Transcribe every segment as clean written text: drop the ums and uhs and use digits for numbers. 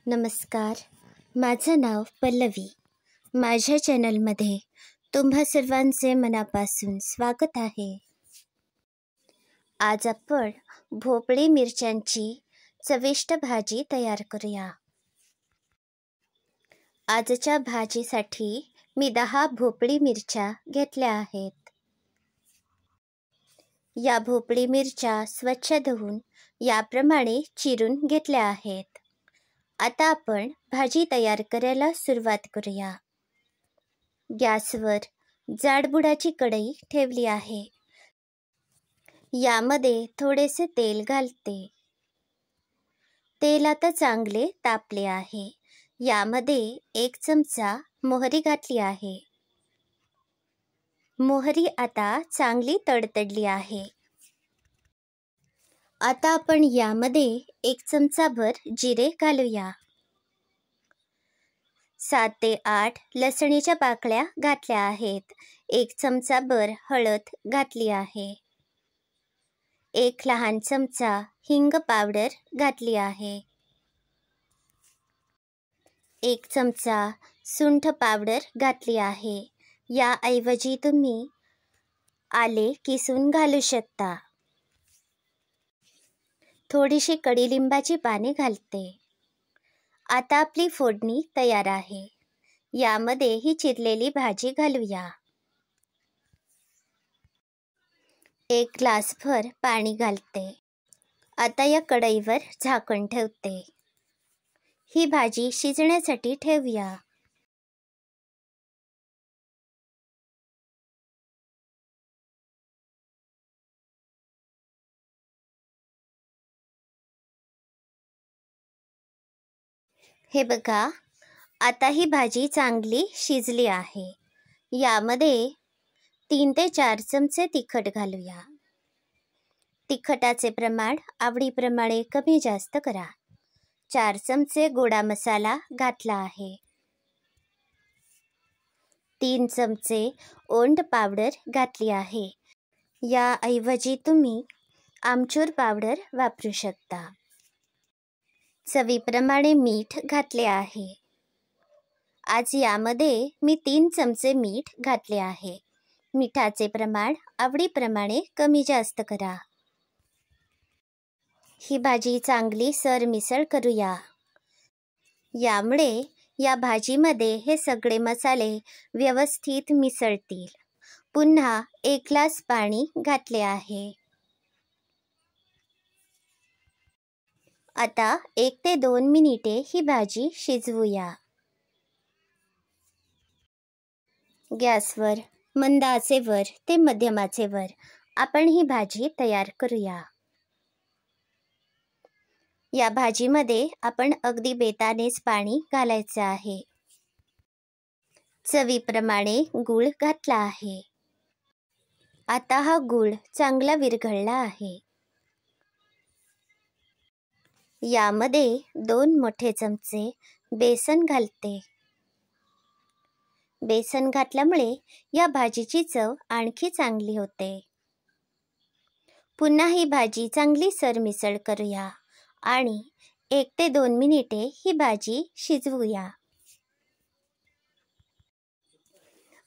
नमस्कार, माझं नाव पल्लवी. माझ्या चॅनलमध्ये तुम्हा सर्वांचे मनापासून स्वागत आहे. आज आपण भोपळी मिरच्यांची चविष्ट भाजी तयार करूया. आजच्या भाजीसाठी मी 10 भोपळी मिरच्या घेतल्या आहेत. या भोपळी मिरच्या स्वच्छ धुवून याप्रमाणे चिरून घेतल्या आहेत. आता आपण भाजी तयार करायला सुरुवात करूया. गॅसवर जाडबुडाची कढई ठेवली आहे. यामध्ये थोडेसे तेल घालते. तेल आता चांगले तापले आहे. यामध्ये 1 चमचा मोहरी घातली आहे. मोहरी आता चांगली तडतडली आहे. आता आपण यामध्ये 1 चमचाभर जिरे घालूया. 7 ते 8 लसणीच्या पाकळ्या घातल्या आहेत. 1 चमचाभर हळद घातली आहे. 1 लहान चमचा हिंग पावडर घातली आहे. 1 चमचा सुंठ पावडर घातली आहे. याऐवजी तुम्ही आले किसून घालू शकता. थोडीशी कडीलिंबाची पाने घालते. आता आपली फोडणी तयार आहे. यामध्ये ही चिरलेली भाजी घालूया. 1 ग्लासभर पाणी घालते. आता या कढईवर झाकण ठेवते. ही भाजी शिजण्यासाठी ठेवूया. हे बघा, आता ही भाजी चांगली शिजली आहे. यामध्ये 3 ते 4 चमचे तिखट घालूया. तिखटाचे प्रमाण आवडीप्रमाणे कमी जास्त करा. 4 चमचे गोडा मसाला घातला आहे. 3 चमचे ओंड पावडर घातली आहे. याऐवजी तुम्ही आमचूर पावडर वापरू शकता. चवीप्रमाणे मीठ घातले आहे. आज यामध्ये मी 3 चमचे मीठ घातले आहे. मिठाचे प्रमाण आवडीप्रमाणे कमी जास्त करा. ही भाजी चांगली सरमिसळ करूया. यामुळे या भाजीमध्ये हे सगळे मसाले व्यवस्थित मिसळतील. पुन्हा 1 ग्लास पाणी घातले आहे. आता 1 ते 2 मिनिटे ही भाजी शिजवूया. गॅसवर मंद आचेवर ते मध्यम आचेवर आपण ही भाजी तयार करूया. या भाजीमध्ये आपण अगदी बेतानेच पाणी घालायचं आहे. चवीप्रमाणे गूळ घातला आहे. आता हा गूळ चांगला विरघळला आहे. यामध्ये 2 मोठे चमचे बेसन घालते. बेसन घातल्यामुळे या भाजीची चव आणखी चांगली होते. पुन्हा ही भाजी चांगली सरमिसळ करूया आणि 1 ते 2 मिनिटे ही भाजी शिजवूया.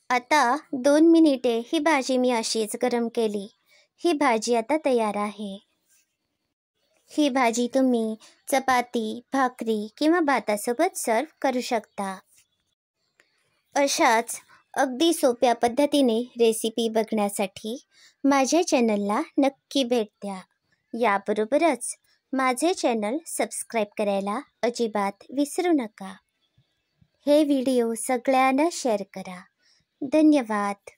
आता 2 मिनिटे ही भाजी मी अशीच गरम केली. ही भाजी आता तयार आहे. ही भाजी तुम्ही चपाती, भाकरी किंवा भातासोबत सर्व करू शकता. अशाच अगदी सोप्या पद्धतीने रेसिपी बघण्यासाठी माझ्या चॅनलला नक्की भेट द्या. याबरोबरच माझे चॅनल सबस्क्राईब करायला अजिबात विसरू नका. हे व्हिडिओ सगळ्यांना शेअर करा. धन्यवाद.